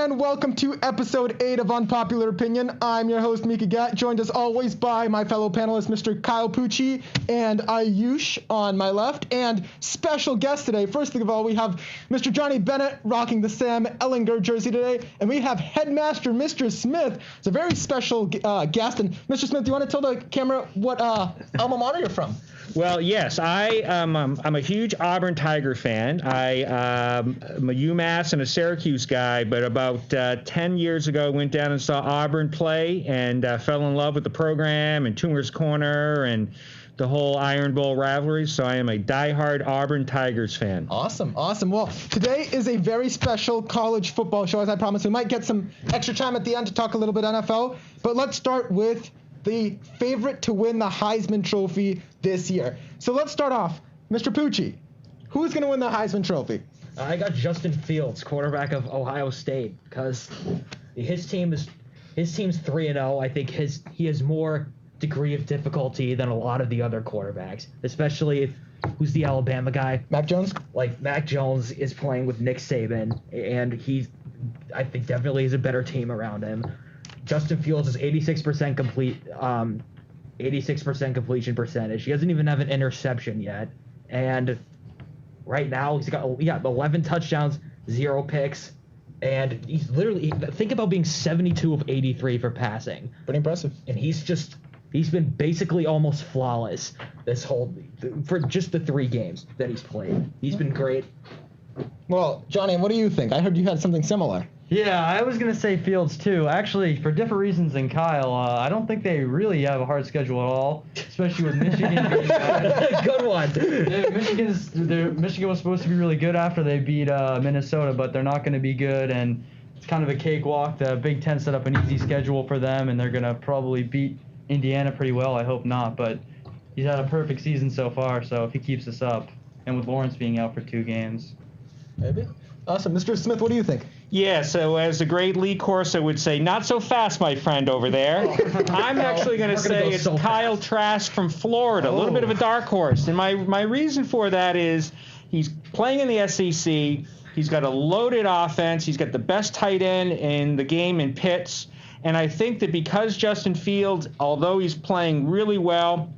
And welcome to episode 8 of Unpopular Opinion. I'm your host, Mika Gatt, joined as always by my fellow panelists, Mr. Kyle Pucci and Ayush on my left. And special guest today, first of all, we have Mr. Johnny Bennett rocking the Sam Ellinger jersey today. And we have Headmaster Mr. Smith. It's a very special guest. And Mr. Smith, do you want to tell the camera what alma mater you're from? Well, yes, I'm a huge Auburn Tiger fan. I'm a UMass and a Syracuse guy, but about 10 years ago, I went down and saw Auburn play and fell in love with the program and Toomer's Corner and the whole Iron Bowl rivalry. So I am a diehard Auburn Tigers fan. Awesome. Well, today is a very special college football show, as I promised. We might get some extra time at the end to talk a little bit NFL, but let's start with the favorite to win the Heisman Trophy this year. So let's start off. Mr. Pucci, who's going to win the Heisman Trophy? I got Justin Fields, quarterback of Ohio State, because his team's 3-0. I think he has more degree of difficulty than a lot of the other quarterbacks, especially who's the Alabama guy? Mac Jones? Like, Mac Jones is playing with Nick Saban, and I think definitely has a better team around him. Justin Fields is 86% complete, 86% completion percentage. He doesn't even have an interception yet, and right now he's got 11 touchdowns, 0 picks, and he's literally, think about being 72 of 83 for passing. Pretty impressive. And he's been basically almost flawless for just the 3 games that he's played. He's been great. Well, Johnny, what do you think? I heard you had something similar. Yeah, I was going to say Fields too. Actually, for different reasons than Kyle, I don't think they really have a hard schedule at all, especially with Michigan being Good one. Michigan was supposed to be really good after they beat Minnesota, but they're not going to be good, and it's kind of a cakewalk. The Big Ten set up an easy schedule for them, and they're going to probably beat Indiana pretty well. I hope not, but he's had a perfect season so far, so if he keeps this up, and with Lawrence being out for 2 games. Maybe. Awesome. Mr. Smith, what do you think? Yeah, so as a great Lee Corso would say, not so fast, my friend over there. I'm actually going to say it's Kyle Trask from Florida, a little bit of a dark horse. And my reason for that is he's playing in the SEC. He's got a loaded offense. He's got the best tight end in the game in Pitts. And I think that because Justin Fields, although he's playing really well,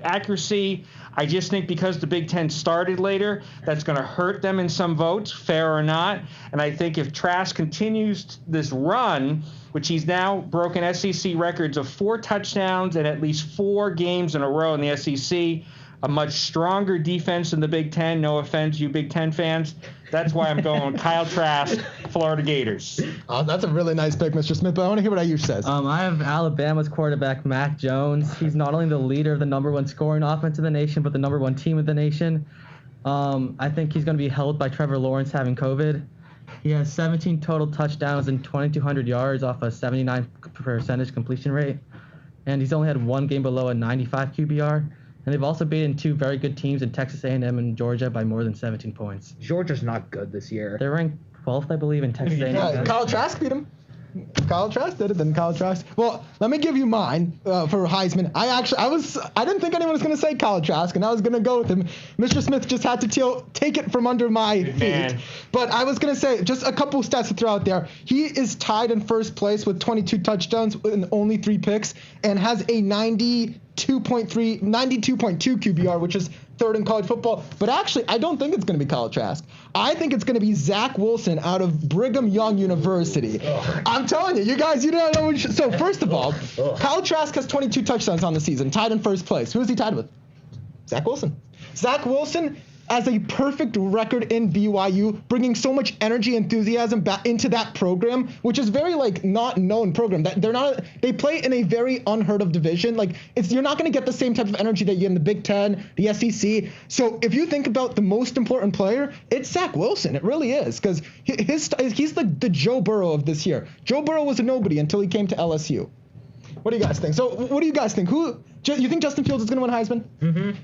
accuracy, I just think because the Big Ten started later, that's going to hurt them in some votes, fair or not. And I think if Trask continues this run, which he's now broken SEC records of 4 touchdowns and at least 4 games in a row in the SEC, a much stronger defense than the Big Ten. No offense, you Big Ten fans. That's why I'm going Kyle Trask, Florida Gators. That's a really nice pick, Mr. Smith, but I want to hear what Ayush says. I have Alabama's quarterback, Mac Jones. He's not only the leader of the number 1 scoring offense in the nation, but the number 1 team in the nation. I think he's going to be held by Trevor Lawrence having COVID. He has 17 total touchdowns and 2,200 yards off a 79% completion rate. And he's only had 1 game below a 95 QBR. And they've also beaten 2 very good teams in Texas A&M and Georgia by more than 17 points. Georgia's not good this year. They're ranked 12th, I believe, in Texas A&M. Yeah, Kyle Trask beat him. Kyle Trask did it, then Kyle Trask. Well, let me give you mine for Heisman. I didn't think anyone was going to say Kyle Trask, and I was going to go with him. Mr. Smith just had to take it from under my feet. But I was going to say, just a couple stats to throw out there. He is tied in first place with 22 touchdowns and only 3 picks, and has a 92.2 QBR, which is 3rd in college football. But actually, I don't think it's going to be Kyle Trask. I think it's going to be Zach Wilson out of Brigham Young University. I'm telling you, you guys, you don't know. So first of all, Kyle Trask has 22 touchdowns on the season, tied in first place. Who is he tied with? Zach Wilson. Zach Wilson as a perfect record in BYU, bringing so much energy, enthusiasm back into that program, which is very like not known program. That they play in a very unheard of division. Like you're not going to get the same type of energy that you get in the Big Ten, the SEC. So if you think about the most important player, it's Zach Wilson. It really is, because he's the Joe Burrow of this year. Joe Burrow was a nobody until he came to LSU. What do you guys think? So what do you guys think? You think Justin Fields is going to win Heisman? Mm-hmm.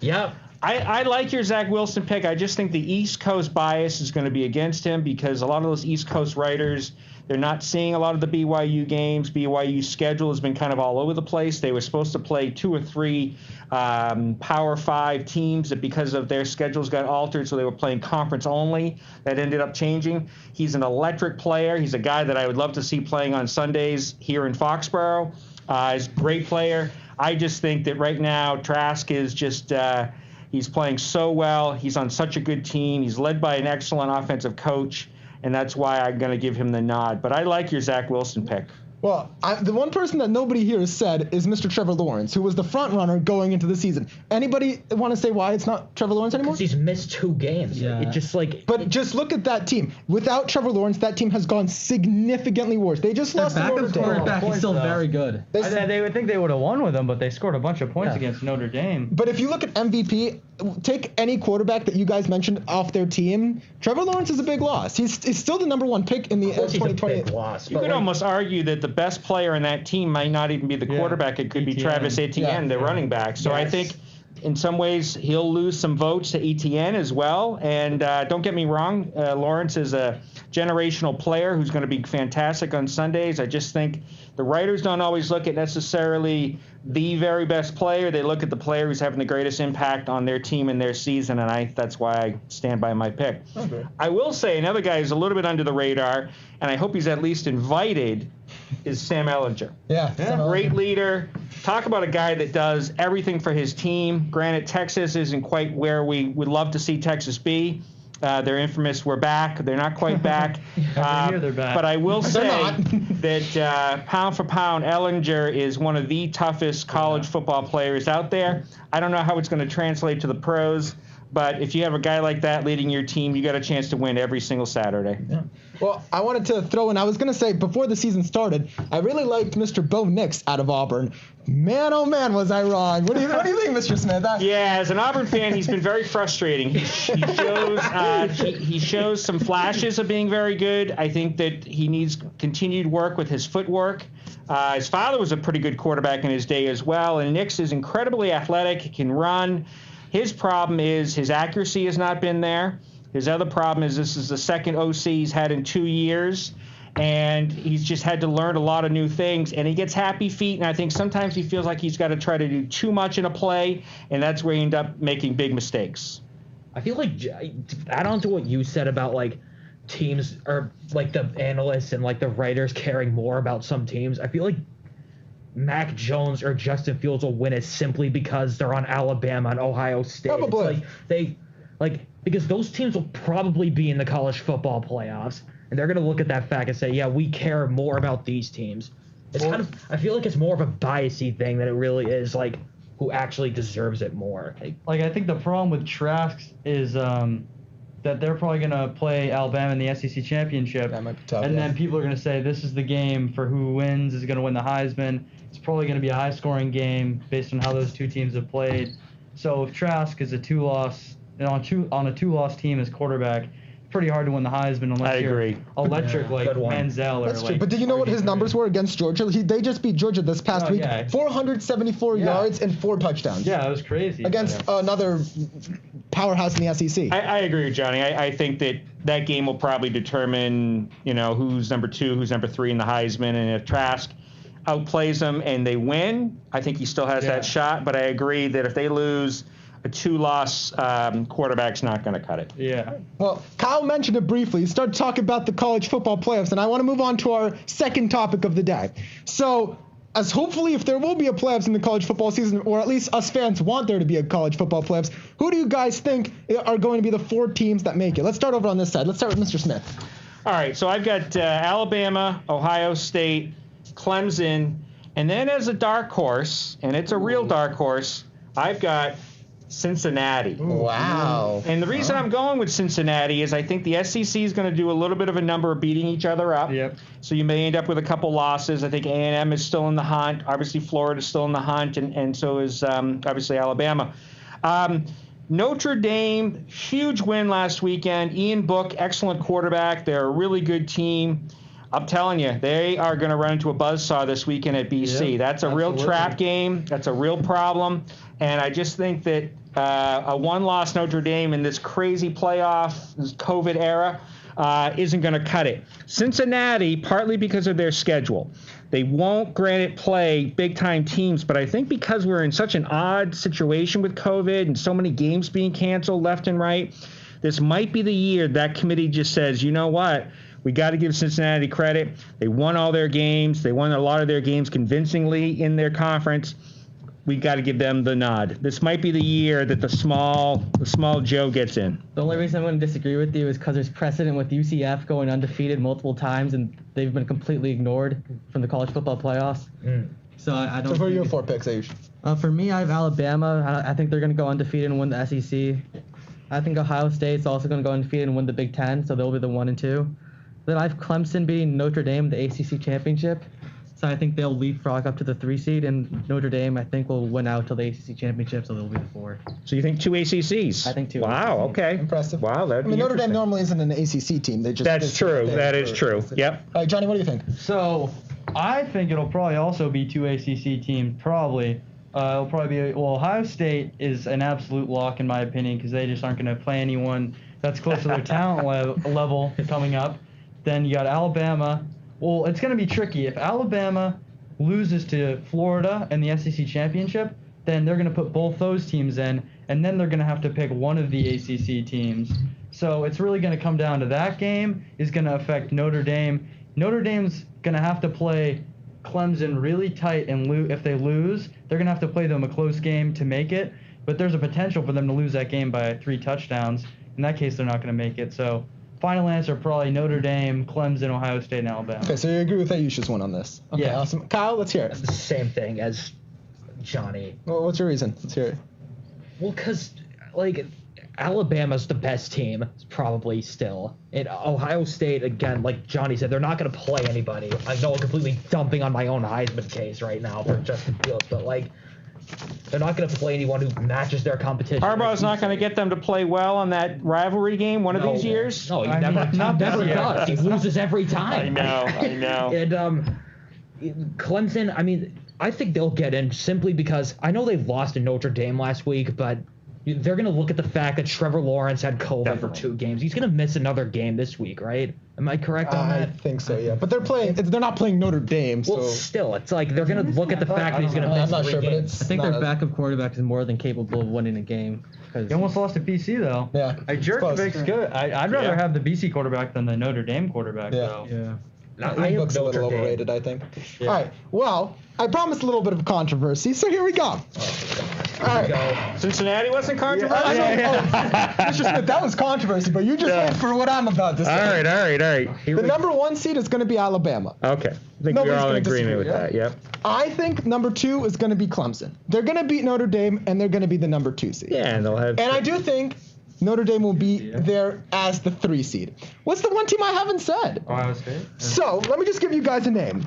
Yeah. I like your Zach Wilson pick. I just think the East Coast bias is going to be against him because a lot of those East Coast writers, they're not seeing a lot of the BYU games. BYU's schedule has been kind of all over the place. They were supposed to play 2 or 3 Power 5 teams that because of their schedules got altered, so they were playing conference only. That ended up changing. He's an electric player. He's a guy that I would love to see playing on Sundays here in Foxborough. He's a great player. I just think that right now Trask is just he's playing so well. He's on such a good team. He's led by an excellent offensive coach, and that's why I'm going to give him the nod. But I like your Zach Wilson pick. Well, the one person that nobody here has said is Mr. Trevor Lawrence, who was the front runner going into the season. Anybody want to say why it's not Trevor Lawrence anymore? Because he's missed 2 games. Yeah. It just like. But just look at that team. Without Trevor Lawrence, that team has gone significantly worse. They just lost to Notre backup Dame. quarterback is still very good. They would think they would have won with him, but they scored a bunch of points Yeah. against Notre Dame. But if you look at MVP, take any quarterback that you guys mentioned off their team, Trevor Lawrence is a big loss. He's still the number 1 pick in the Of course he's a 2020. big loss. You but could like, almost argue that the best player in that team might not even be the Yeah. quarterback. It could be Etienne. Travis Etienne, the running back. So I Yes. think in some ways he'll lose some votes to Etienne as well. And don't get me wrong, Lawrence is a generational player who's going to be fantastic on Sundays. I just think the writers don't always look at necessarily the very best player. They look at the player who's having the greatest impact on their team and their season, and that's why I stand by my pick. Okay. I will say another guy who's a little bit under the radar, and I hope he's at least invited, is Sam Ehlinger. Yeah. Great leader. Talk about a guy that does everything for his team. Granted, Texas isn't quite where we would love to see Texas be. They're infamous. We're back. They're not quite back. Every year they're back. But I will say not. that pound for pound, Ehlinger is one of the toughest college football players out there. I don't know how it's going to translate to the pros, but if you have a guy like that leading your team, you got a chance to win every single Saturday. Yeah. Well, I wanted to throw in, I was going to say, before the season started, I really liked Mr. Bo Nix out of Auburn. Man, oh man, was I wrong. What do you think, Mr. Smith? Yeah, as an Auburn fan, he's been very frustrating. He shows some flashes of being very good. I think that he needs continued work with his footwork. His father was a pretty good quarterback in his day as well, and Nix is incredibly athletic. He can run. His problem is his accuracy has not been there. His other problem is this is the second OC he's had in 2 years, and he's just had to learn a lot of new things, and he gets happy feet, and I think sometimes he feels like he's got to try to do too much in a play, and that's where he ends up making big mistakes. I feel like, add on to what you said about like teams or like the analysts and like the writers caring more about some teams. I feel like Mac Jones or Justin Fields will win it simply because they're on Alabama and Ohio State. Probably. It's like because those teams will probably be in the college football playoffs, and they're gonna look at that fact and say, yeah, we care more about these teams. It's kind of, I feel like it's more of a biasy thing than it really is like who actually deserves it more. Like, I think the problem with Trask is that they're probably going to play Alabama in the SEC championship. That might be tough, And yeah. then people are going to say this is the game for who wins is going to win the Heisman. It's probably going to be a high-scoring game based on how those two teams have played. So if Trask is a two-loss team as quarterback, pretty hard to win the Heisman unless you're agree. electric like Good one. Manziel or That's true. like. But did you know what his numbers were against Georgia? They just beat Georgia this past week. Yeah. 474 Yeah. yards and 4 touchdowns. Yeah, it was crazy. Against another powerhouse in the SEC. I agree with Johnny. I think that game will probably determine, who's number 2, who's number 3 in the Heisman. And if Trask outplays them and they win, I think he still has that shot. But I agree that if they lose, a 2-loss quarterback's not going to cut it. Yeah. Well, Kyle mentioned it briefly. He started talking about the college football playoffs, and I want to move on to our second topic of the day. So, as hopefully if there will be a playoffs in the college football season, or at least us fans want there to be a college football playoffs, who do you guys think are going to be the 4 teams that make it? Let's start over on this side. Let's start with Mr. Smith. All right, so I've got Alabama, Ohio State, Clemson, and then as a dark horse, and it's a real dark horse, I've got Cincinnati. Wow. And the reason I'm going with Cincinnati is I think the SEC is going to do a little bit of a number of beating each other up. Yep. So you may end up with a couple losses. I think A&M is still in the hunt. Obviously, Florida is still in the hunt, and so is obviously Alabama. Notre Dame, huge win last weekend. Ian Book, excellent quarterback. They're a really good team. I'm telling you, they are going to run into a buzzsaw this weekend at BC. Yep, That's a real trap game. That's a real problem. And I just think that a one-loss Notre Dame in this crazy playoff, this COVID era, isn't going to cut it. Cincinnati, partly because of their schedule. They won't, granted, play big-time teams, but I think because we're in such an odd situation with COVID and so many games being canceled left and right, this might be the year that committee just says, you know what? We got to give Cincinnati credit. They won all their games. They won a lot of their games convincingly in their conference. We got to give them the nod. This might be the year that the small Joe gets in. The only reason I'm going to disagree with you is because there's precedent with UCF going undefeated multiple times, and they've been completely ignored from the college football playoffs. So I don't. So for your 4 picks, Ayush? For me, I have Alabama. I think they're going to go undefeated and win the SEC. I think Ohio State's also going to go undefeated and win the Big Ten, so they'll be the 1 and 2. Then I have Clemson beating Notre Dame, the ACC championship. So I think they'll leapfrog up to the 3 seed, and Notre Dame, I think, will win out till the ACC championship, so they'll be the 4. So you think 2 ACCs? I think 2. Wow, okay. Impressive. Wow, that'd be Notre Dame interesting. normally isn't an ACC team. They just That's true. That is true. Yep. All right, Johnny, what do you think? So I think it'll probably also be 2 ACC teams. Probably. It'll probably be Ohio State is an absolute lock in my opinion because they just aren't going to play anyone that's close to their talent level coming up. Then you got Alabama. Well, it's going to be tricky. If Alabama loses to Florida in the SEC championship, then they're going to put both those teams in, and then they're going to have to pick one of the ACC teams. So it's really going to come down to that game is going to affect Notre Dame. Notre Dame's going to have to play Clemson really tight, and if they lose, they're going to have to play them a close game to make it. But there's a potential for them to lose that game by 3 touchdowns. In that case, they're not going to make it. So final answer, probably Notre Dame, Clemson, Ohio State, and Alabama. Okay, so you agree with Ayush's one on this? Okay, Yeah. awesome. Kyle, let's hear it. The same thing as Johnny. Well, what's your reason? Let's hear it. Well, because, like, Alabama's the best team, probably still. And Ohio State, again, like Johnny said, they're not going to play anybody. I know I'm completely dumping on my own Heisman case right now for Justin Fields, but, like, they're not going to play anyone who matches their competition. Harbaugh's not going to get them to play well on that rivalry game one of these years? No, he I never, mean, he not never this year. does. He loses every time. I know. And Clemson, I mean, I think they'll get in simply because I know they lost to Notre Dame last week, but they're going to look at the fact that Trevor Lawrence had COVID for 2 games. He's going to miss another game this week, right? Am I correct on I that? think so, yeah. But they're not playing Notre Dame, so. Well, still, it's like they're going to look at the fact that he's going to miss I'm not 3 sure, but games. it's. I think not their a- backup quarterback is more than capable of winning a game. They almost lost to BC, though. Yeah. Jurkovic's good. I'd rather Yeah. have the BC quarterback than the Notre Dame quarterback, Yeah. though. Yeah. I have Book's a little Notre Dame. overrated, I think. Yeah. All right. Well, I promised a little bit of controversy, so here we go. All right. Go. Cincinnati wasn't I controversial? know, Mr. Smith, that was controversy, but you just wait for what I'm about to say. All right. The number 1 seed is going to be Alabama. Okay. I think Nobody's we're all gonna in agreement with disagree, that. yeah? Yep. I think number 2 is going to be Clemson. They're going to beat Notre Dame, and they're going to be the number 2 seed. Yeah, and they'll have. And I do think Notre Dame will be there as the 3 seed. What's the one team I haven't said? Ohio State. So, let me just give you guys a name.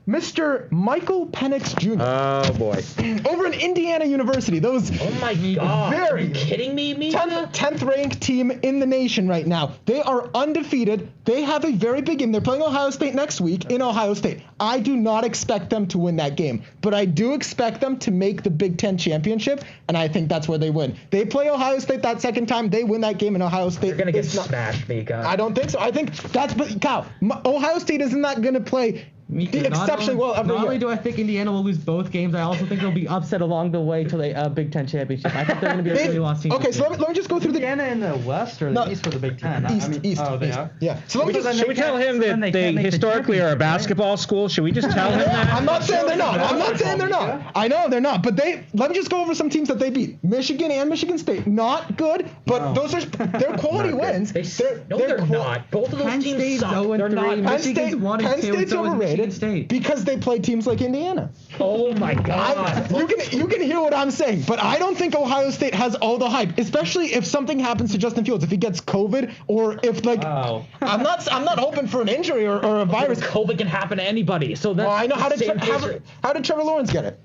Mr. Michael Penix Jr. Oh boy. over in Indiana University. Those Oh my God! Are Very you kidding me, Mika? 10th ranked team in the nation right now. They are undefeated. They have a very big game. They're playing Ohio State next week in Ohio State. I do not expect them to win that game, but I do expect them to make the Big Ten championship, and I think that's where they win. They play Ohio State that second time. They win that game, in Ohio State. You're gonna get is not- smashed, Mika. I don't think so. I think that's, but Kyle, Ohio State is not going to play exceptionally well every Not only year. do I think Indiana will lose both games, I also think they'll be upset along the way to the Big Ten championship. I think they're going to be a really lost team. Okay, so let me just go through the Indiana in the West or the No. East for the Big Ten? East. Oh, they East. are? Yeah. So let me just. Should we tell him then that they they can't make the historically are a championship, right? basketball school? Should we just tell him that? I'm not saying they're not. I'm not saying they're not. I know they're not. But let me just go over some teams that they beat. Michigan and Michigan State. Not good, but those are they're quality wins. They're not. Both of those Penn teams State's suck. 0-3. They're not. Penn Michigan's State- 1-2. Penn State's so is overrated. Michigan State. Because they play teams like Indiana. Oh my God. You can hear what I'm saying, but I don't think Ohio State has all the hype, especially if something happens to Justin Fields, if he gets COVID, or if Wow. I'm not hoping for an injury or a virus. COVID can happen to anybody. So that's Well, I know the how same did case- how did Trevor Lawrence get it?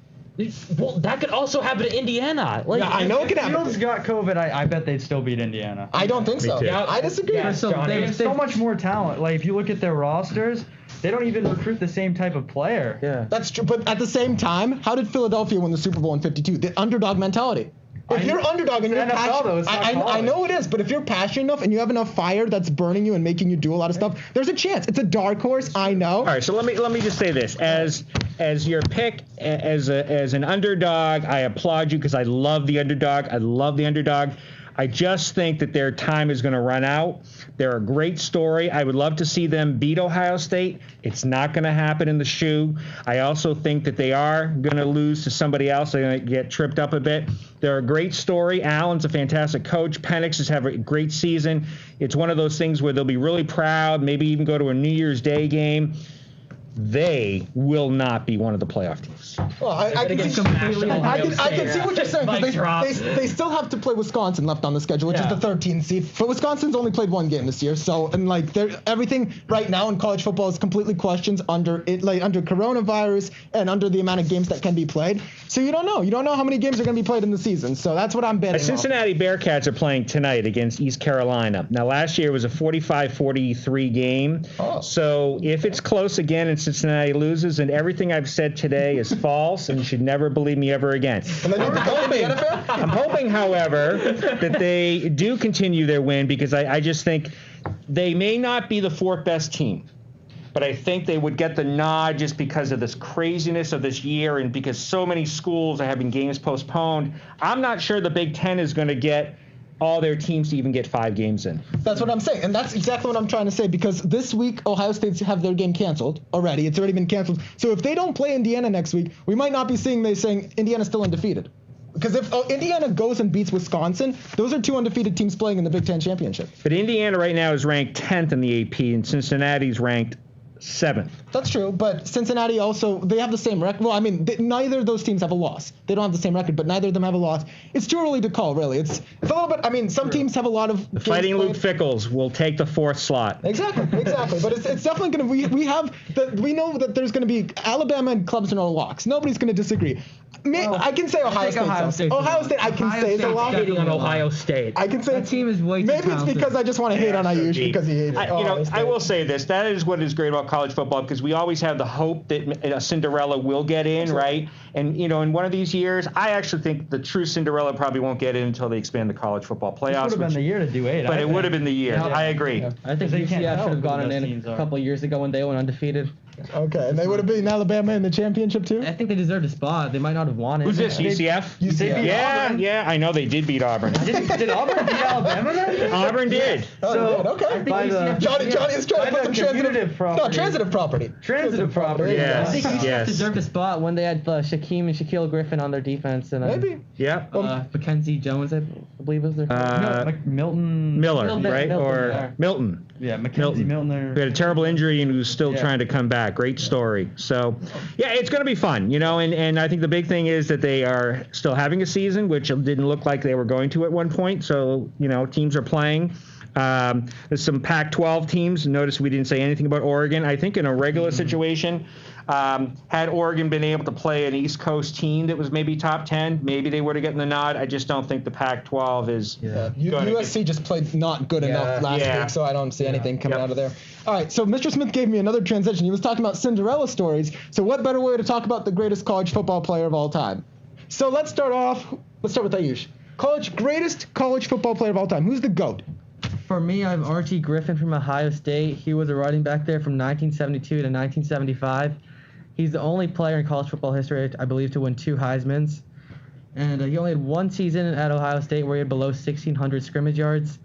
Well, that could also happen to Indiana. Like, Yeah, I know it could If happen. Fields got COVID, I bet they'd still beat Indiana. I don't think so. too. Yeah, I disagree. yeah, So Johnny. they- There's so much more talent. Like, if you look at their rosters, they don't even recruit the same type of player. Yeah. That's true, but at the same time, how did Philadelphia win the Super Bowl in '52? The underdog mentality. If you're underdog and you're NFL passionate, though, it's not I college. know it is, but if you're passionate enough and you have enough fire that's burning you and making you do a lot of stuff, there's a chance. It's a dark horse, I know. All right, so let me just say this: as your pick, as an underdog, I applaud you because I love the underdog. I love the underdog. I just think that their time is going to run out. They're a great story. I would love to see them beat Ohio State. It's not going to happen in the shoe. I also think that they are going to lose to somebody else. They're going to get tripped up a bit. They're a great story. Allen's a fantastic coach. Penix is having a great season. It's one of those things where they'll be really proud, maybe even go to a New Year's Day game. They will not be one of the playoff teams. Well, I can see completely I can see what you're saying. 'Cause Mic drop. they still have to play Wisconsin left on the schedule, which Yeah. is the 13th seed. But Wisconsin's only played one game this year, so and like everything right now in college football is completely questions under coronavirus and under the amount of games that can be played. So you don't know. You don't know how many games are going to be played in the season. So that's what I'm betting. The Cincinnati Bearcats are playing tonight against East Carolina. Now, last year was a 45-43 game. Oh. So if it's close again and Cincinnati loses, and everything I've said today is false, and you should never believe me ever again. I'm hoping, however, that they do continue their win because I just think they may not be the fourth best team. But I think they would get the nod just because of this craziness of this year and because so many schools are having games postponed. I'm not sure the Big Ten is going to get all their teams to even get 5 games in. That's what I'm saying, and that's exactly what I'm trying to say, because this week Ohio State's have their game canceled already. It's already been canceled. So if they don't play Indiana next week, we might not be saying Indiana's still undefeated. Because if Indiana goes and beats Wisconsin, those are 2 undefeated teams playing in the Big Ten championship. But Indiana right now is ranked 10th in the AP, and Cincinnati's ranked 7th. That's true, but Cincinnati also, they have the same record. Well, I mean, neither of those teams have a loss. They don't have the same record, but neither of them have a loss. It's too early to call, really. It's a little bit, I mean, some teams have a lot of games Fighting Luke played. Fickles will take the 4th slot. Exactly. But it's definitely going to, we know that there's going to be, Alabama and Clemson are locks. Nobody's going to disagree. I can say Ohio State. Ohio State, I can say is a lock. Hating on Ohio State. I can say That team is way too maybe it's talented. because I just want to hate on Ayush because he hates Ohio State. I will say this. That is what is great about college football, because we always have the hope that Cinderella will get in, right? And, in one of these years, I actually think the true Cinderella probably won't get in until they expand the college football This playoffs. would have been the year to do 8. But it would have been the year. Yeah. I agree. Yeah. I think They can't UCF tell should have who the gotten best in teams a are. couple of years ago when they went undefeated. Okay, and they would have beaten Alabama in the championship too? I think they deserved a spot. They might not have won it. Who's this, UCF? UCF. Yeah, I know they did beat Auburn. Did Auburn beat Alabama then? Auburn did. Oh, So, good, okay. by the- Johnny is trying to by put the some commutative property. transitive property. Transitive property. Yes. I think UCF Yes. deserved a spot when they had Shaquem and Shaquille Griffin on their defense and Maybe. Yeah. Mackenzie Jones, I believe was their Milton Miller, Milton, right? Milton, Or yeah. Milton. Yeah, Mackenzie Milton. Milton. He had a terrible injury and was still Yeah. trying to come back. Great story. So, yeah, it's going to be fun, and I think the big thing is that they are still having a season, which didn't look like they were going to at one point. So, teams are playing. There's some Pac-12 teams. Notice we didn't say anything about Oregon. I think in a regular situation, had Oregon been able to play an East Coast team that was maybe top 10, maybe they would have gotten the nod. I just don't think the Pac-12 is going to USC just played not good enough last week, so I don't see anything coming out of there. All right, so Mr. Smith gave me another transition. He was talking about Cinderella stories. So what better way to talk about the greatest college football player of all time? So let's start with Ayush. Greatest college football player of all time. Who's the GOAT? For me, I have Archie Griffin from Ohio State. He was a running back there from 1972 to 1975. He's the only player in college football history, I believe, to win 2 Heismans. And he only had one season at Ohio State where he had below 1,600 scrimmage yards.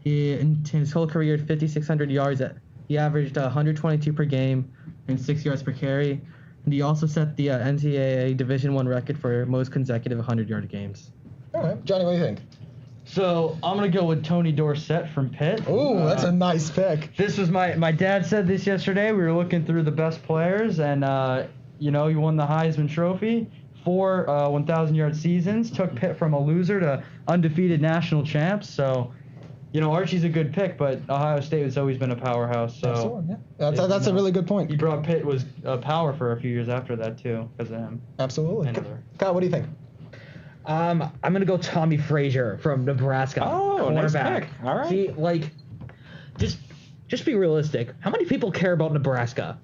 In his whole career, 5,600 yards. He averaged 122 per game and 6 yards per carry. And he also set the NCAA Division I record for most consecutive 100-yard games. All right, Johnny, what do you think? So I'm gonna go with Tony Dorsett from Pitt. Oh, that's a nice pick. This was my dad said this yesterday. We were looking through the best players, and he won the Heisman Trophy. 4 1,000-yard seasons, took Pitt from a loser to undefeated national champs. So, Archie's a good pick, but Ohio State has always been a powerhouse. So That's a really good point. He brought Pitt was a power for a few years after that too, because of him. Absolutely. Kyle, what do you think? I'm gonna go Tommy Frazier from Nebraska. Oh, nice pick. All right. See, just be realistic. How many people care about Nebraska?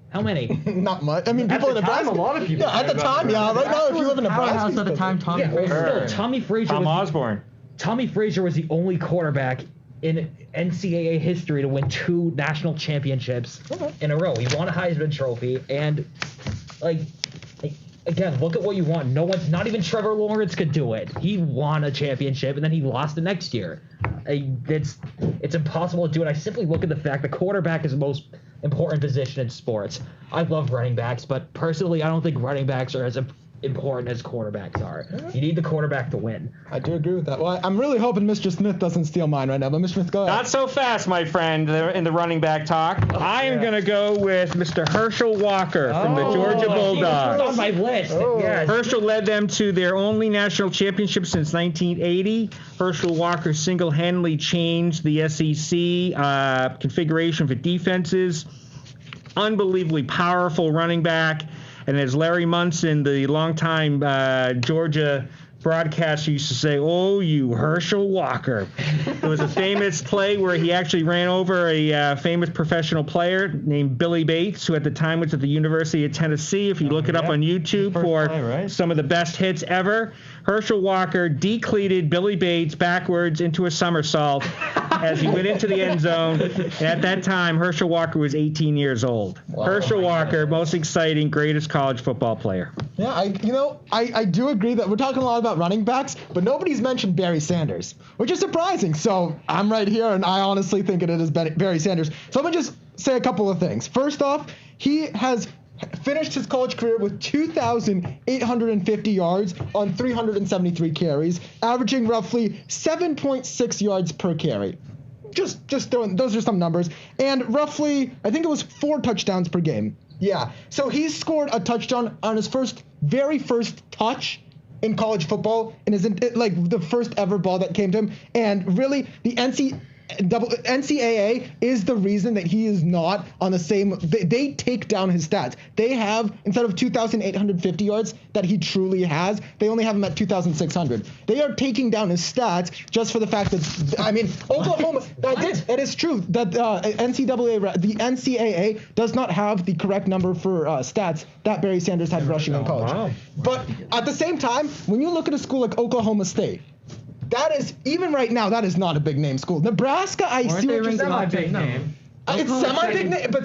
How many? Not much. I mean, people in Nebraska. A lot of people. Yeah, at the time, yeah. Right now, if you live in Nebraska, Powerhouse at the time, Tommy Yeah, Frazier. still, Tommy Frazier. Tom Osborne. Tommy Frazier was the only quarterback in NCAA history to win 2 national championships in a row. He won a Heisman Trophy, and again, look at what you want. Not even Trevor Lawrence could do it. He won a championship, and then he lost the next year. It's impossible to do it. I simply look at the fact that quarterback is the most important position in sports. I love running backs, but personally, I don't think running backs are as important as quarterbacks are. You need the quarterback to win. I do agree with that. Well, I'm really hoping Mr. Smith doesn't steal mine right now, but Mr. Smith, go ahead. Not so fast, my friend, in the running back talk. I am going to go with Mr. Herschel Walker from the Georgia Bulldogs. On my list. Yes. Herschel led them to their only national championship since 1980. Herschel Walker single-handedly changed the SEC configuration for defenses. Unbelievably powerful running back. And as Larry Munson, the longtime Georgia broadcaster, used to say, "Oh, you Herschel Walker." There was a famous play where he actually ran over a famous professional player named Billy Bates, who at the time was at the University of Tennessee. If you look it up on YouTube for some of the best hits ever, Herschel Walker decleated Billy Bates backwards into a somersault as he went into the end zone. And at that time, Herschel Walker was 18 years old. Wow. Herschel Walker, most exciting, greatest college football player. Yeah, I do agree that we're talking a lot about running backs, but nobody's mentioned Barry Sanders, which is surprising. So I'm right here, and I honestly think it is Barry Sanders. So I'm going to just say a couple of things. First off, he has finished his college career with 2,850 yards on 373 carries, averaging roughly 7.6 yards per carry. Just throwing, those are some numbers. And roughly, I think it was 4 touchdowns per game. Yeah. So he scored a touchdown on his very first touch in college football, and the first ever ball that came to him. And really, the NCAA is the reason that he is not on the same. They take down his stats. They have, instead of 2,850 yards that he truly has, they only have him at 2,600. They are taking down his stats just for the fact that, I mean, Oklahoma. It is true that the NCAA does not have the correct number for stats that Barry Sanders had rushing in college. Wow. But at the same time, when you look at a school like Oklahoma State, that is, even right now, that is not a big name school. Nebraska, I see what you're saying. Big name. It's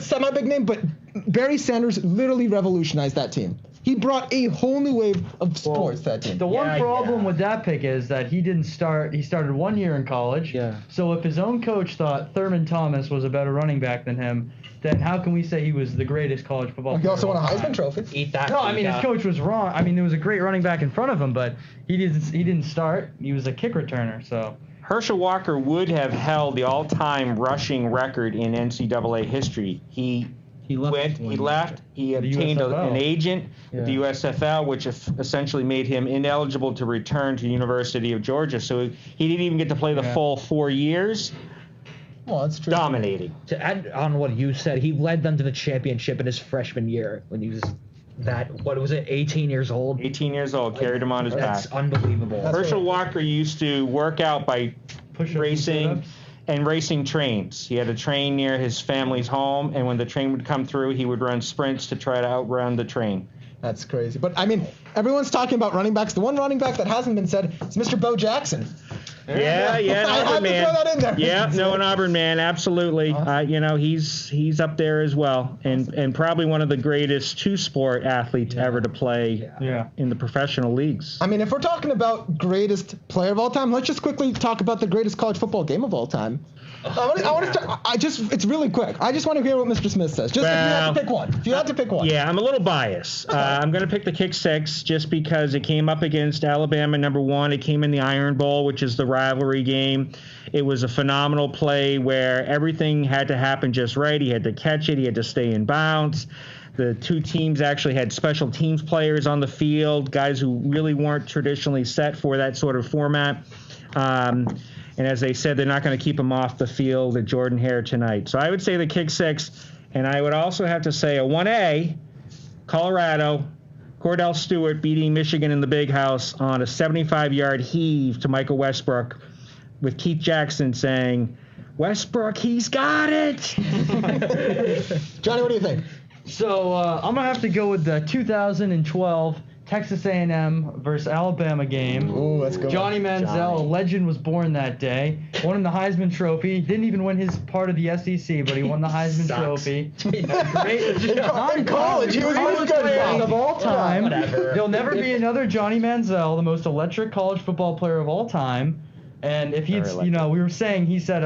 semi-big name, but Barry Sanders literally revolutionized that team. He brought a whole new wave of sports to that team. The one problem with that pick is that he didn't start. He started 1 year in college. Yeah. So if his own coach thought Thurman Thomas was a better running back than him, then how can we say he was the greatest college football player? He also won a Heisman Trophy. Eat that. No, I mean his coach was wrong. I mean there was a great running back in front of him, but he didn't start. He was a kick returner. So Herschel Walker would have held the all-time rushing record in NCAA history. He left. He obtained an agent at the USFL, which essentially made him ineligible to return to the University of Georgia. So he didn't even get to play the full 4 years. Well, that's true. Dominating. To add on what you said, he led them to the championship in his freshman year when he was 18 years old? 18 years old, carried him on his back. That's unbelievable. Herschel Walker used to work out by racing trains. He had a train near his family's home, and when the train would come through, he would run sprints to try to outrun the train. That's crazy. But, I mean, everyone's talking about running backs. The one running back that hasn't been said is Mr. Bo Jackson. Yeah, an Auburn man. Throw that in there. Yeah, an Auburn man, absolutely. He's up there as well, and probably one of the greatest two-sport athletes ever to play in the professional leagues. I mean, if we're talking about greatest player of all time, let's just quickly talk about the greatest college football game of all time. It's really quick. I just want to hear what Mr. Smith says. If you had to pick one. If you had to pick one. Yeah, I'm a little biased. I'm going to pick the kick six just because it came up against Alabama #1. It came in the Iron Bowl, which is the rivalry game. It was a phenomenal play where everything had to happen just right. He had to catch it. He had to stay in bounds. The two teams actually had special teams players on the field, guys who really weren't traditionally set for that sort of format. And as they said, they're not going to keep him off the field at Jordan-Hare tonight. So I would say the kick six, and I would also have to say a 1A, Colorado, Cordell Stewart beating Michigan in the Big House on a 75-yard heave to Michael Westbrook with Keith Jackson saying, "Westbrook, he's got it." Johnny, what do you think? So I'm going to have to go with the 2012 Texas A&M versus Alabama game. Ooh, let's go. Johnny Manziel, a legend, was born that day. Won the Heisman Trophy. Didn't even win his part of the SEC, but he won the Heisman Trophy. In college, he was really good. Of all time. Whatever. There'll never be another Johnny Manziel, the most electric college football player of all time. And if he's, we were saying, he said,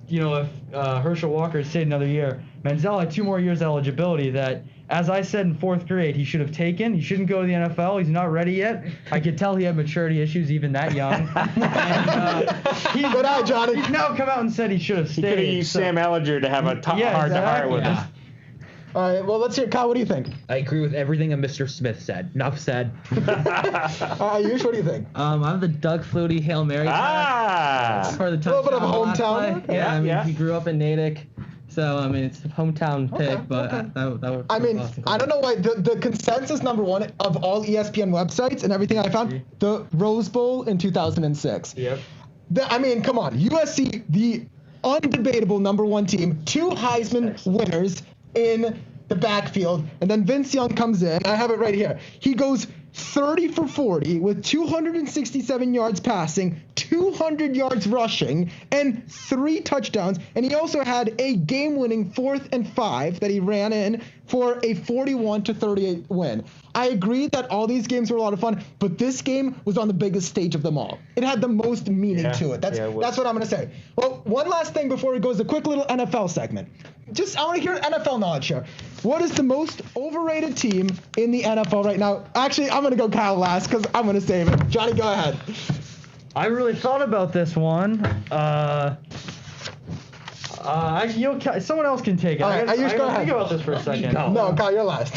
if Herschel Walker had stayed another year, Manziel had 2 more years eligibility that, as I said in 4th grade, he should have taken. He shouldn't go to the NFL. He's not ready yet. I could tell he had maturity issues even that young. Good eye, Johnny. He's now come out and said he should have stayed. He could have used Sam Ellinger to have a heart-to-heart with us. All right, well, let's hear. Kyle, what do you think? I agree with everything that Mr. Smith said. Enough said. Yush, what do you think? I have the Doug Flutie Hail Mary for the a little bit of a hometown. Yeah, he grew up in Natick. So, it's a hometown pick, but that would I don't know why. The consensus #1 of all ESPN websites and everything I found, the Rose Bowl in 2006. Yep. Come on. USC, the undebatable #1 team, 2 Heisman winners in the backfield, and then Vince Young comes in. I have it right here. He goes 30 for 40 with 267 yards passing, 200 yards rushing, and 3 touchdowns. And he also had a game-winning 4th and 5 that he ran in for a 41-38 win. I agree that all these games were a lot of fun, but this game was on the biggest stage of them all. It had the most meaning to it. That's what I'm going to say. Well, one last thing before we go is a quick little NFL segment. I want to hear NFL knowledge here. What is the most overrated team in the NFL right now? Actually, I'm going to go Kyle last because I'm going to save it. Johnny, go ahead. I really thought about this one. Someone else can take it. All right, I go ahead. think about this for a second. No, Kyle, you're last.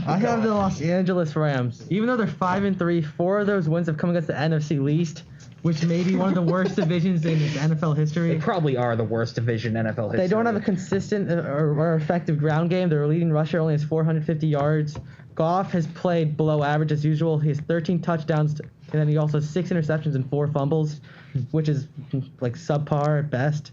I have the Los Angeles Rams. Even though they're 5-3, 4 of those wins have come against the NFC least, which may be one of the worst divisions in NFL history. They probably are the worst division in NFL history. They don't have a consistent or effective ground game. Their leading rusher only has 450 yards. Goff has played below average as usual. He has 13 touchdowns, and then he also has 6 interceptions and 4 fumbles, which is like subpar at best.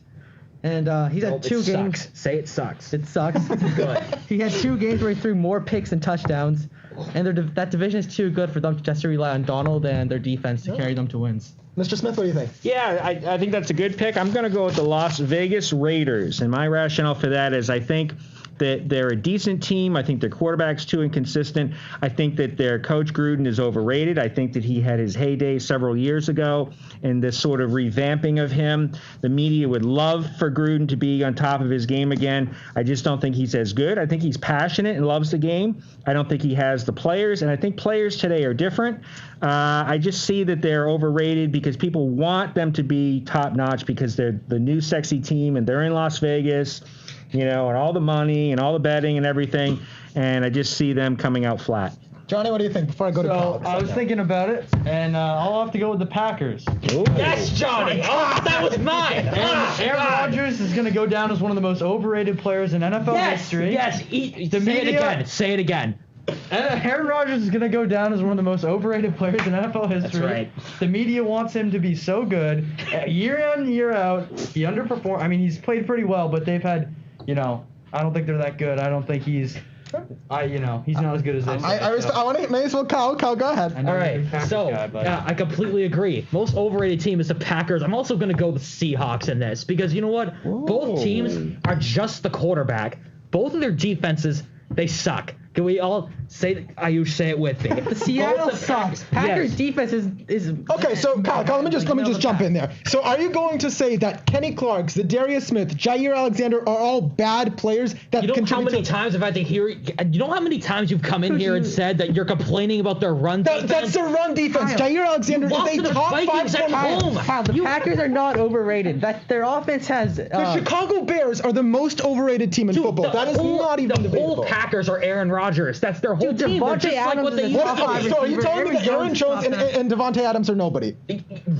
And he's had 2 games. Say it sucks. It sucks. Good. He had 2 games where he threw more picks than touchdowns, and that division is too good for them to just rely on Donald and their defense to carry them to wins. Mr. Smith, what do you think? Yeah, I think that's a good pick. I'm going to go with the Las Vegas Raiders, and my rationale for that is I think that they're a decent team. I think their quarterback's too inconsistent. I think that their coach Gruden is overrated. I think that he had his heyday several years ago, and this sort of revamping of him. The media would love for Gruden to be on top of his game again. I just don't think he's as good. I think he's passionate and loves the game. I don't think he has the players, and I think players today are different. I just see that they're overrated because people want them to be top-notch because they're the new sexy team, and they're in Las Vegas, and all the money and all the betting and everything, and I just see them coming out flat. Johnny, what do you think before I go to college? I was thinking about it, and I'll have to go with the Packers. Ooh. Yes, Johnny! Oh, that was mine! Aaron Rodgers is going to go down as one of the most overrated players in NFL history. Yes, Say it again. Aaron Rodgers is going to go down as one of the most overrated players in NFL history. That's right. The media wants him to be so good. Year in, year out, he underperformed. I mean, he's played pretty well, but they've had, I don't think they're that good. I don't think he's not as good as they say. I want to may as well Kyle, go ahead. All right, I completely agree. Most overrated team is the Packers. I'm also going to go with Seahawks in this because you know what? Whoa. Both teams are just the quarterback. Both of their defenses, they suck. Can we all Ayush, say it with me. The Seattle sucks. Packers defense is Okay, so Kyle, let me just jump in there. So are you going to say that Kenny Clark, Zadarius Smith, Jair Alexander are all bad players that You know how contribute many to... times I've had to hear? You know how many times you've come in here and said that you're complaining about their run defense? That's their run defense. Kyle, Jair Alexander is lost a to the top 5 Vikings at home. Kyle, the Packers are not overrated. That their offense has. The Chicago Bears are the most overrated team in football. That is not even the debatable. whole Packers are Aaron Rodgers. That's their whole team. They're Devontae just like Adams what they is used a to top be. five So are you receiver. telling me that Aaron Jones and Devontae Adams are nobody?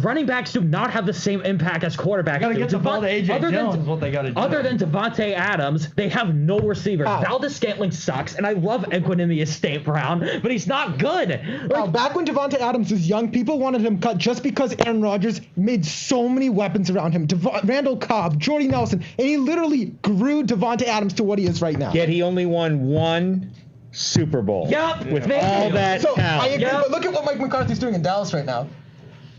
Running backs do not have the same impact as quarterbacks. Gotta get the ball to AJ Other than- Jones is what they gotta do. Other than Devontae Adams, they have no receivers. Ow. Valdez Scantling sucks, and I love Equanimous St. Brown, but he's not good. Now, back when Devontae Adams was young, people wanted him cut just because Aaron Rodgers made so many weapons around him. Randall Cobb, Jordy Nelson, and he literally grew Devontae Adams to what he is right now. Yet he only won 1 Super Bowl. Yup. With Thank all you. that So I talent. agree, Yeah. but look at what Mike McCarthy's doing in Dallas right now.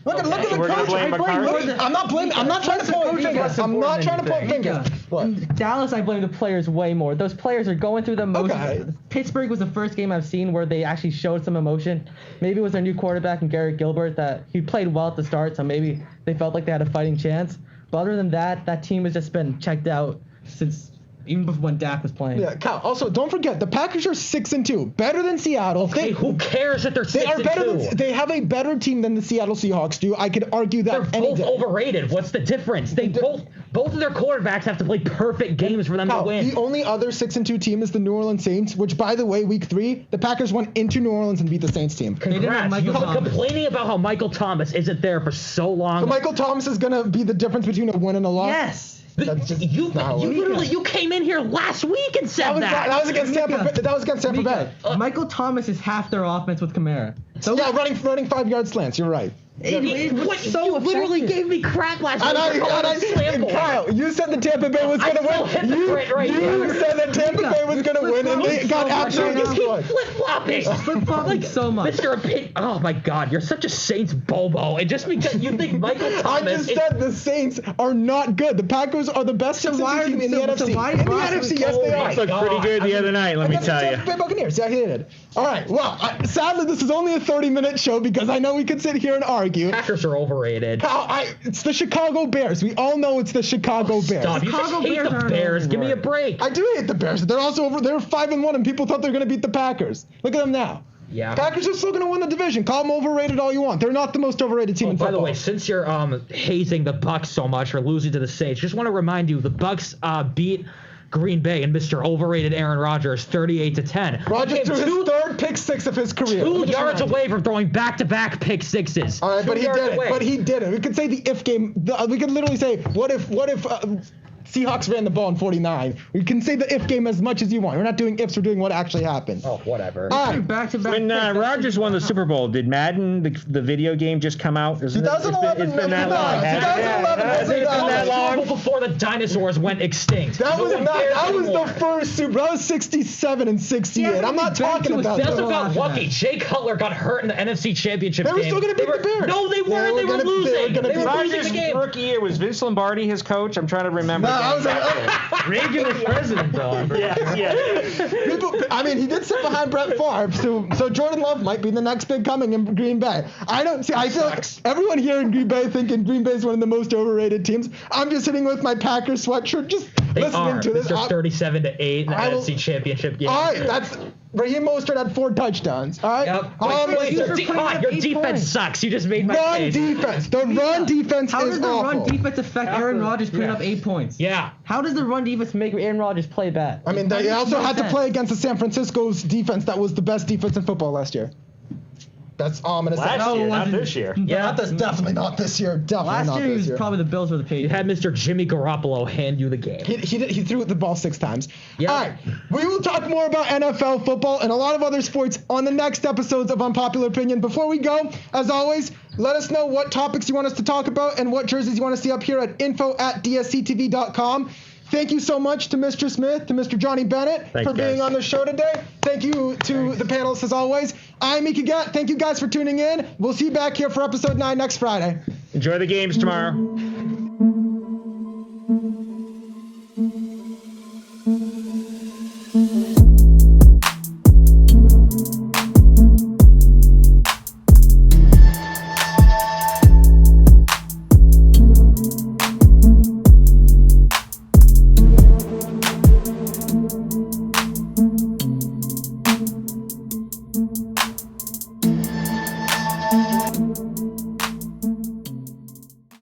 Look at the We're gonna coach. blame McCarthy? I'm not blaming. I'm not trying to point fingers. I'm not trying to point fingers. What? In Dallas, I blame the players way more. Those players are going through the motions. Okay. Pittsburgh was the first game I've seen where they actually showed some emotion. Maybe it was their new quarterback in Garrett Gilbert that he played well at the start, so maybe they felt like they had a fighting chance. But other than that, that team has just been checked out since even before when Dak was playing. Yeah, Kyle. Also, don't forget the Packers are 6-2, better than Seattle. Hey, who cares that they're 6-2? They are better than. They have a better team than the Seattle Seahawks do. I could argue that. They're any both day. overrated. What's the difference? They both of their quarterbacks have to play perfect games for them to Kyle, win. the only other 6-2 team is the New Orleans Saints, which, by the way, Week 3, the Packers went into New Orleans and beat the Saints team. They didn't have Congrats. Michael You've been Thomas. complaining about how Michael Thomas isn't there for so long. So Michael Thomas is gonna be the difference between a win and a loss. Yes. That's just You not how it works. literally you came in here last week and said That was against Tampa. That was against Tampa Bay. Michael Thomas is half their offense with Kamara. So yeah, running 5-yard slants. You're right. What, so you literally effective. gave me crap last week. for calling it slam ball. Kyle, you said the Tampa Bay was I gonna still win. hit the print right you here. said that Tampa Bay was gonna win, and they got absolutely You keep destroyed. flip-flopping. Flip-flopping so much. Mr. Opinion. Oh my God, you're such a Saints bobo. And just because you think Michael I Thomas just is said the Saints are not good. The Packers are the best 6-2 team in the NFC. why In the Ross NFC, was yes, they so are. right. Looked pretty good the other night, let me Against the tell you. Tampa Bay Buccaneers. Yeah, he did. All right. Well, sadly, this is only a 30-minute show because I know we could sit here and argue. Packers are overrated. Kyle, it's the Chicago Bears. We all know it's the Chicago Bears. Stop. You just Chicago hate Bears the aren't Bears. Give me a overrated. break. I do hate the Bears. They're also over. They're 5-1, and people thought they were going to beat the Packers. Look at them now. Yeah. Packers are still going to win the division. Call them overrated all you want. They're not the most overrated team in By football. the way, since you're hazing the Bucks so much for losing to the Saints, just want to remind you the Bucks beat Green Bay and Mr. Overrated Aaron Rodgers 38-10. Rodgers He threw came his third pick six of his career. 2 Let me just yards remind you. away from throwing back-to-back pick sixes. All right, 2 but he yards did it. away. But he did it. We could say the if game. We could literally say, what if Seahawks ran the ball in 49? We can say the if game as much as you want. We're not doing ifs. We're doing what actually happened. Oh, whatever. All right. Back-to-back When picks. Rodgers won the Super Bowl, did Madden, the video game, just come out? Isn't it? 2011. It's been that long. 2011. Has it been that long? Before the dinosaurs went extinct. That No was one not. cares That was anymore. the first Super. That was 67 and 68. Yeah, I'm not but talking Ben about was They that. also got after lucky. that. Jay Cutler got hurt in the NFC Championship They were game. still gonna beat the Bears. No, they weren't. They were gonna- losing. they were They gonna were beat- losing Rodgers' the game. rookie year, was Vince Lombardi his coach? I'm trying to remember. No, I was Reagan was president, though. People, I mean, he did sit behind Brett Favre, so Jordan Love might be the next big coming in Green Bay. I don't see. I feel like everyone here in Green Bay thinking Green Bay is one of the most overrated teams. I'm just sitting with my Packers sweatshirt, just They listening are. to this. Mr. 37-8 in the I will- NFC Championship game. All right, that's Raheem Mostert had 4 touchdowns. All right. Yep. Your defense points. sucks. You just made my Run case. defense. The run defense How is does the awful. run defense affect Aaron Rodgers putting up 8 points? Yeah. How does the run defense make Aaron Rodgers play bad? I mean, they also had to play against the San Francisco's defense that was the best defense in football last year. That's all I'm gonna say. Last year, not wasn't- this year. Yeah. That's definitely not this year. Definitely Last not year he this was year. probably the Bills or the You Patriots. had Mr. Jimmy Garoppolo hand you the game. He threw the ball 6 times. Yeah. All right. We will talk more about NFL football and a lot of other sports on the next episodes of Unpopular Opinion. Before we go, as always, let us know what topics you want us to talk about and what jerseys you want to see up here at info@dsctv.com. Thank you so much to Mr. Smith, to Mr. Johnny Bennett Thanks, for being guys. on the show today. Thank you to the panelists as always. I'm Mika Gatt. Thank you guys for tuning in. We'll see you back here for episode 9 next Friday. Enjoy the games tomorrow.